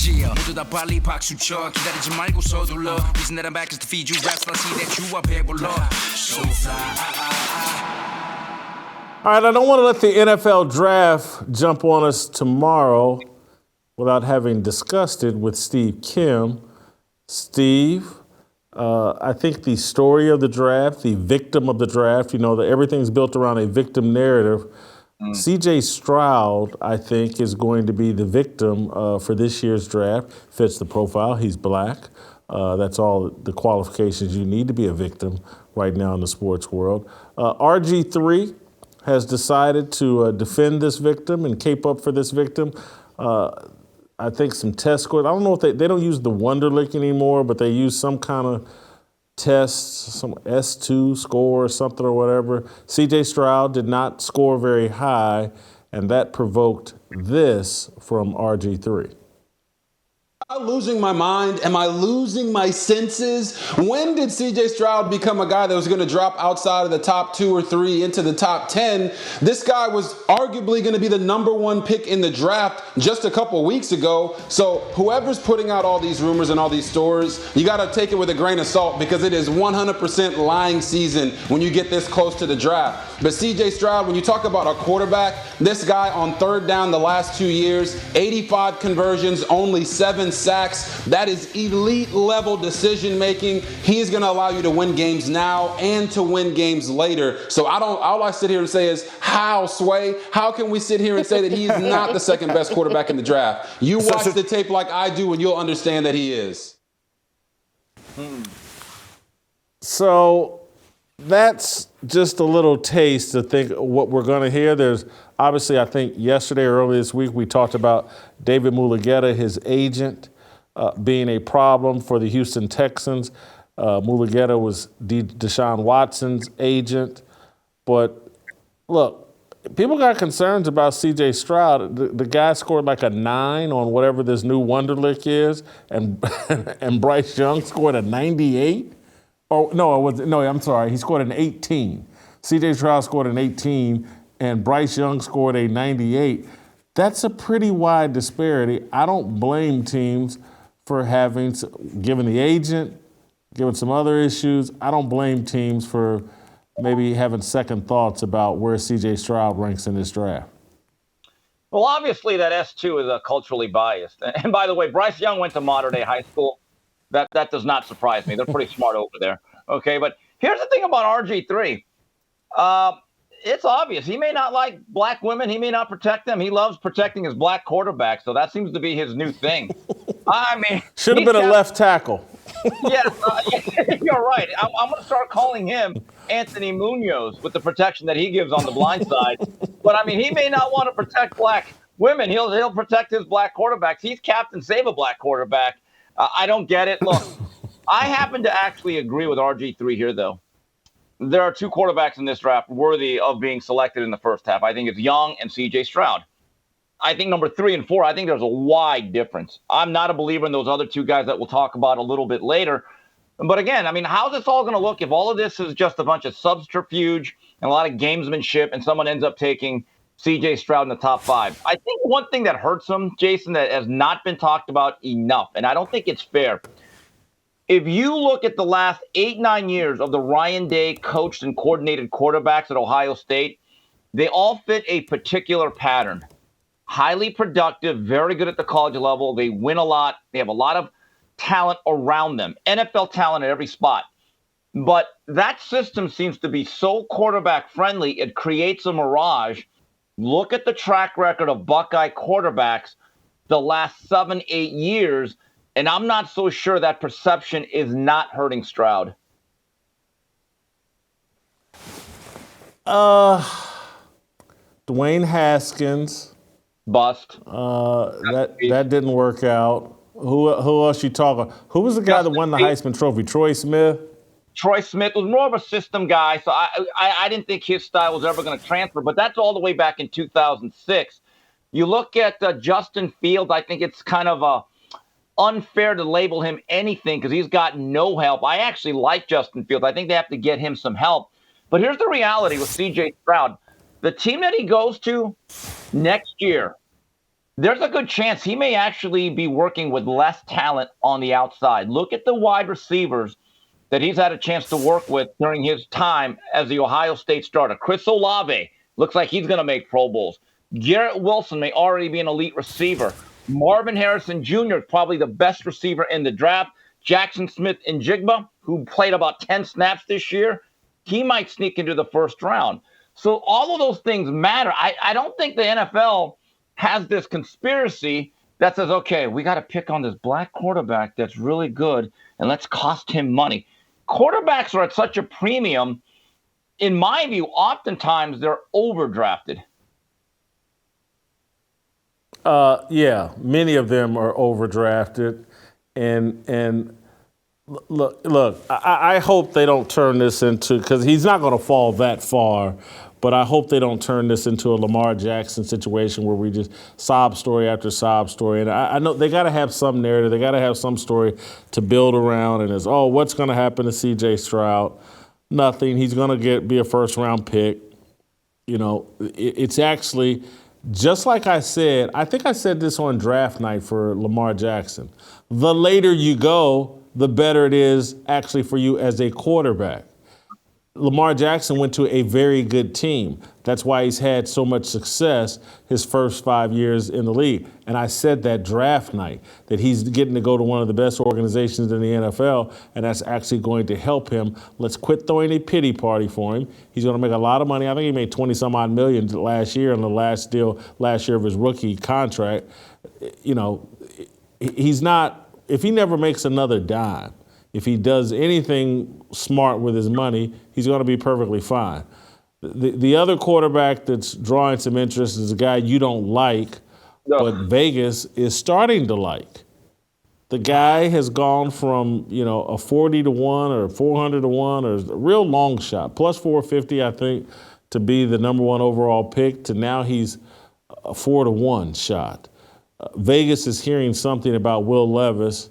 Yeah, 모두 다 빨리 박수 쳐 기다리지 말고 서둘러 Reason that I'm back is to feed you raps I see that you are 배불러 So fly All right, I don't want to let the NFL draft jump on us tomorrow without having discussed it with Steve Kim. Steve, I think the story of the draft, the victim of the draft, that everything's built around a victim narrative. C.J. Stroud, I think, is going to be the victim for this year's draft. Fits the profile. He's black. That's all the qualifications you need to be a victim right now in the sports world. RG3 has decided to defend this victim and cape up for this victim. I think some test scores. I don't know if they don't use the Wonderlic anymore, but they use some kind of test, some S2 score or something or whatever. C.J. Stroud did not score very high, and that provoked this from RG3. Am I losing my mind? Am I losing my senses? When did C.J. Stroud become a guy that was going to drop outside of the top 2 or 3 into the top 10? This guy was arguably going to be the number 1 pick in the draft just a couple weeks ago. So whoever's putting out all these rumors and all these stories, you got to take it with a grain of salt because it is 100% lying season when you get this close to the draft. But C.J. Stroud, when you talk about a quarterback, this guy on third down the last 2 years, 85 conversions, only 7 sacks. That is elite level decision making. He's going to allow you to win games now and to win games later. So all I sit here and say is, how can we sit here and say that he is not the second best quarterback in the draft? You watch the tape like I do and you'll understand that he is. So that's just a little taste to think what we're going to hear. There's obviously, I think yesterday or earlier this week, we talked about David Mulugheta, his agent, being a problem for the Houston Texans. Mulugheta was Deshaun Watson's agent. But look, people got concerns about C.J. Stroud. The guy scored like a 9 on whatever this new Wonderlic is, and and Bryce Young scored a 98. Oh, no, I'm sorry. He scored an 18. C.J. Stroud scored an 18, and Bryce Young scored a 98. That's a pretty wide disparity. I don't blame teams for given the agent, given some other issues, I don't blame teams for maybe having second thoughts about where C.J. Stroud ranks in this draft. Well, obviously that S2 is culturally biased. And by the way, Bryce Young went to Mater Dei High School. That does not surprise me. They're pretty smart over there. Okay, but here's the thing about RG3. It's obvious. He may not like black women. He may not protect them. He loves protecting his black quarterback, so that seems to be his new thing. I mean, should have been a left tackle. Yes, you're right. I'm going to start calling him Anthony Munoz with the protection that he gives on the blind side. But, I mean, he may not want to protect black women. He'll protect his black quarterbacks. He's Captain Save a Black quarterback. I don't get it. Look, I happen to actually agree with RG3 here, though. There are 2 quarterbacks in this draft worthy of being selected in the first half. I think it's Young and C.J. Stroud. I think number 3 and 4, I think there's a wide difference. I'm not a believer in those other 2 guys that we'll talk about a little bit later. But again, I mean, how's this all going to look if all of this is just a bunch of subterfuge and a lot of gamesmanship and someone ends up taking C.J. Stroud in the top 5? I think one thing that hurts him, Jason, that has not been talked about enough, and I don't think it's fair. If you look at the last 8-9 years of the Ryan Day coached and coordinated quarterbacks at Ohio State, they all fit a particular pattern. Highly productive, very good at the college level. They win a lot. They have a lot of talent around them, NFL talent at every spot. But that system seems to be so quarterback friendly, it creates a mirage. Look at the track record of Buckeye quarterbacks the last 7-8 years. And I'm not so sure that perception is not hurting Stroud. Dwayne Haskins. Bust. That didn't work out. Who else you talking? Who was the guy that won the Heisman Trophy? Troy Smith? Troy Smith was more of a system guy, so I didn't think his style was ever going to transfer. But that's all the way back in 2006. You look at Justin Fields, I think it's kind of unfair to label him anything because he's got no help. I actually like Justin Fields. I think they have to get him some help. But here's the reality with C.J. Stroud. The team that he goes to next year, there's a good chance he may actually be working with less talent on the outside. Look at the wide receivers that he's had a chance to work with during his time as the Ohio State starter. Chris Olave looks like he's going to make Pro Bowls. Garrett Wilson may already be an elite receiver. Marvin Harrison Jr. is probably the best receiver in the draft. Jackson Smith and Jigba, who played about 10 snaps this year, he might sneak into the first round. So all of those things matter. I don't think the NFL has this conspiracy that says, okay, we got to pick on this black quarterback that's really good, and let's cost him money. Quarterbacks are at such a premium. In my view, oftentimes they're overdrafted. Yeah, many of them are overdrafted, and look. I hope they don't turn this into, because he's not going to fall that far, but I hope they don't turn this into a Lamar Jackson situation where we just sob story after sob story. And I know they got to have some narrative, they got to have some story to build around. And it's, oh, what's going to happen to C.J. Stroud? Nothing. He's going to be a first round pick. You know, it's actually. Just like I said, I think I said this on draft night for Lamar Jackson. The later you go, the better it is actually for you as a quarterback. Lamar Jackson went to a very good team. That's why he's had so much success his first 5 years in the league. And I said that draft night, that he's getting to go to one of the best organizations in the NFL, and that's actually going to help him. Let's quit throwing a pity party for him. He's going to make a lot of money. I think he made 20-some-odd million last year in the last deal last year of his rookie contract. You know, he's not, if he never makes another dime, if he does anything smart with his money, he's going to be perfectly fine. The other quarterback that's drawing some interest is a guy you don't like, but Vegas is starting to like. The guy has gone from, you know, a 40-1 or 400-1 or a real long shot, plus 450, I think, to be the number one overall pick, to now he's a 4-1 shot. Vegas is hearing something about Will Levis,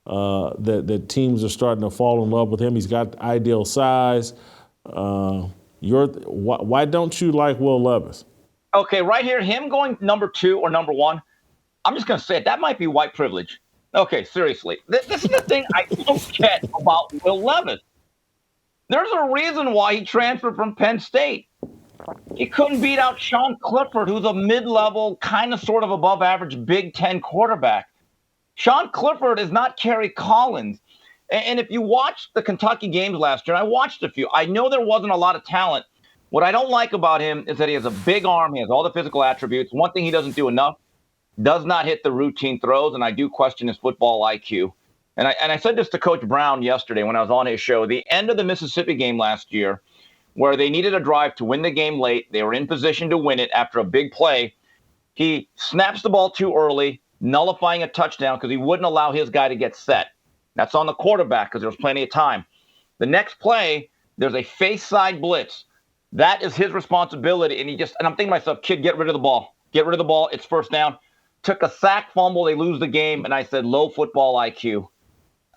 that teams are starting to fall in love with him. He's got ideal size. Why don't you like Will Levis? Okay, right here, him going number 2 or number 1, I'm just going to say it. That might be white privilege. Okay, seriously. This is the thing I don't get about Will Levis. There's a reason why he transferred from Penn State. He couldn't beat out Sean Clifford, who's a mid-level, kind of sort of above average Big Ten quarterback. Sean Clifford is not Kerry Collins. And if you watched the Kentucky games last year, I watched a few, I know there wasn't a lot of talent. What I don't like about him is that he has a big arm. He has all the physical attributes. One thing he doesn't do enough, does not hit the routine throws, and I do question his football IQ. And I said this to Coach Brown yesterday when I was on his show. The end of the Mississippi game last year, where they needed a drive to win the game late, they were in position to win it after a big play. He snaps the ball too early, nullifying a touchdown because he wouldn't allow his guy to get set. That's on the quarterback because there was plenty of time. The next play, there's a face side blitz. That is his responsibility. And I'm thinking to myself, kid, get rid of the ball. Get rid of the ball. It's first down. Took a sack fumble. They lose the game. And I said, low football IQ.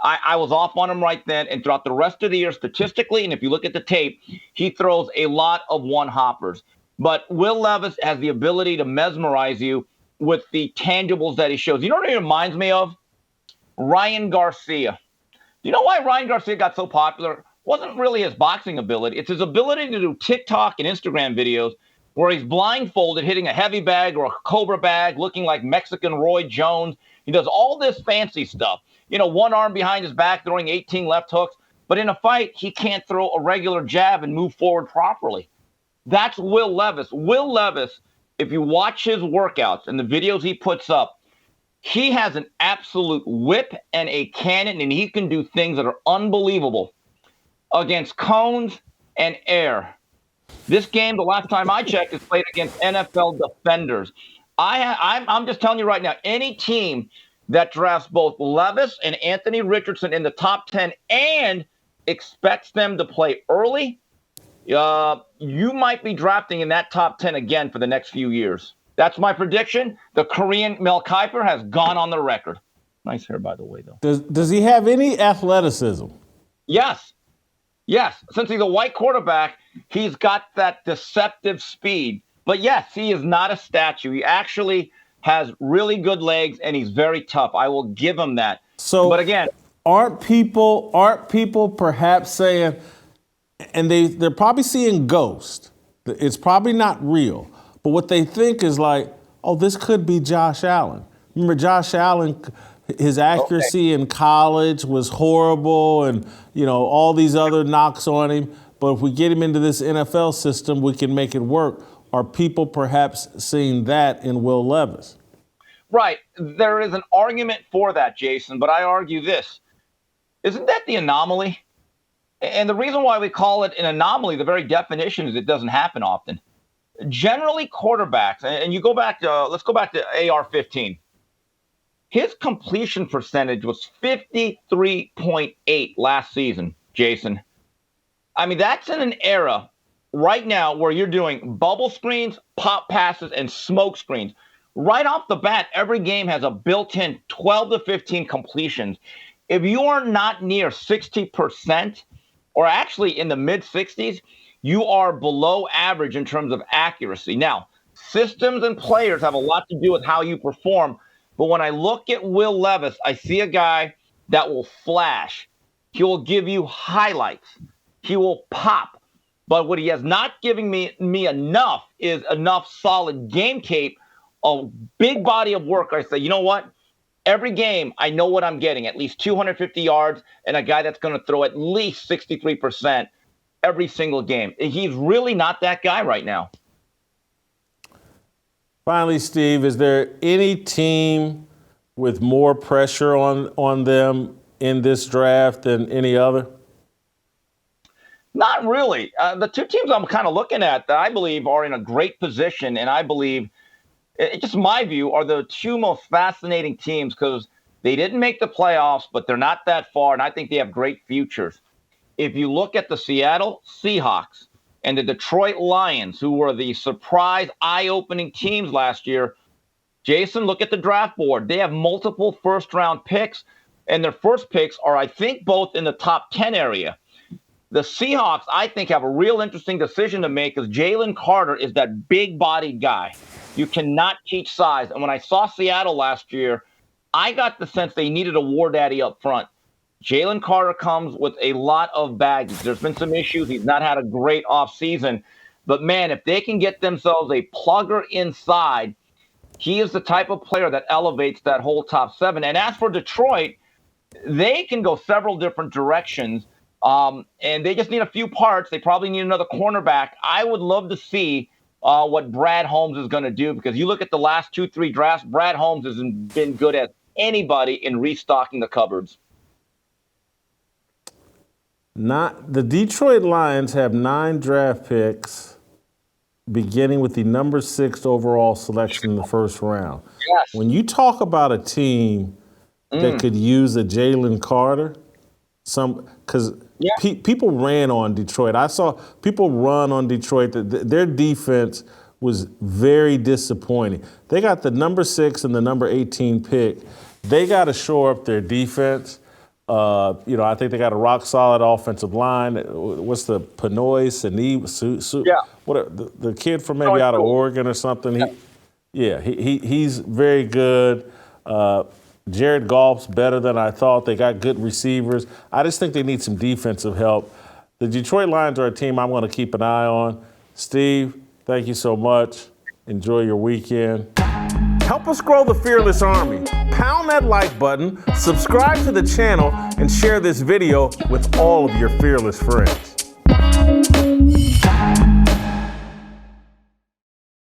I was off on him right then. And throughout the rest of the year, statistically, and if you look at the tape, he throws a lot of one-hoppers. But Will Levis has the ability to mesmerize you with the tangibles that he shows. You know what it reminds me of? Ryan Garcia. Do you know why Ryan Garcia got so popular? It wasn't really his boxing ability. It's his ability to do TikTok and Instagram videos where he's blindfolded, hitting a heavy bag or a cobra bag, looking like Mexican Roy Jones. He does all this fancy stuff. You know, one arm behind his back, throwing 18 left hooks. But in a fight, he can't throw a regular jab and move forward properly. That's Will Levis. Will Levis, if you watch his workouts and the videos he puts up, he has an absolute whip and a cannon, and he can do things that are unbelievable against cones and air. This game, the last time I checked, is played against NFL defenders. I'm just telling you right now, any team that drafts both Levis and Anthony Richardson in the top 10 and expects them to play early, you might be drafting in that top 10 again for the next few years. That's my prediction. The Korean Mel Kiper has gone on the record. Nice hair, by the way, though. Does he have any athleticism? Yes. Since he's a white quarterback, he's got that deceptive speed. But yes, he is not a statue. He actually has really good legs, and he's very tough. I will give him that. So, but again, aren't people perhaps saying, and they're probably seeing ghosts. It's probably not real, but what they think is like, oh, this could be Josh Allen. Remember, Josh Allen, his accuracy in college was horrible, and all these other knocks on him. But if we get him into this NFL system, we can make it work. Are people perhaps seeing that in Will Levis? Right. There is an argument for that, Jason, but I argue this. Isn't that the anomaly? And the reason why we call it an anomaly, the very definition is it doesn't happen often. Generally, quarterbacks, and you go back to, let's go back to AR-15. His completion percentage was 53.8 last season, Jason. I mean, that's in an era right now where you're doing bubble screens, pop passes, and smoke screens. Right off the bat, every game has a built-in 12 to 15 completions. If you are not near 60%, or actually in the mid-60s, you are below average in terms of accuracy. Now, systems and players have a lot to do with how you perform, but when I look at Will Levis, I see a guy that will flash. He will give you highlights. He will pop. But what he has not given me enough is enough solid game tape, a big body of work. I say, you know what? Every game, I know what I'm getting, at least 250 yards, and a guy that's going to throw at least 63% every single game. He's really not that guy right now. Finally, Steve, is there any team with more pressure on them in this draft than any other? Not really. The two teams I'm kind of looking at that I believe are in a great position, and I believe, just my view, are the two most fascinating teams because they didn't make the playoffs, but they're not that far, and I think they have great futures. If you look at the Seattle Seahawks and the Detroit Lions, who were the surprise, eye-opening teams last year, Jason, look at the draft board. They have multiple first-round picks, and their first picks are, I think, both in the top 10 area. The Seahawks, I think, have a real interesting decision to make because Jalen Carter is that big-bodied guy. You cannot teach size. And when I saw Seattle last year, I got the sense they needed a war daddy up front. Jalen Carter comes with a lot of baggage. There's been some issues. He's not had a great offseason. But, man, if they can get themselves a plugger inside, he is the type of player that elevates that whole top seven. And as for Detroit, they can go several different directions. And they just need a few parts. They probably need another cornerback. I would love to see what Brad Holmes is going to do because you look at the last 2-3 drafts, Brad Holmes hasn't been good at anybody in restocking the cupboards. The Detroit Lions have 9 draft picks, beginning with the number 6 overall selection in the first round. Yes. When you talk about a team that could use a Jalen Carter, people ran on Detroit. I saw people run on Detroit. Their defense was very disappointing. They got the number 6 and the number 18 pick. They got to shore up their defense. I think they got a rock-solid offensive line. What's the Pinoy, the kid from maybe out of Oregon or something? He's very good. Jared Goff's better than I thought. They got good receivers. I just think they need some defensive help. The Detroit Lions are a team I'm going to keep an eye on. Steve, thank you so much. Enjoy your weekend. Help us grow the Fearless Army. Pound that like button, subscribe to the channel, and share this video with all of your fearless friends.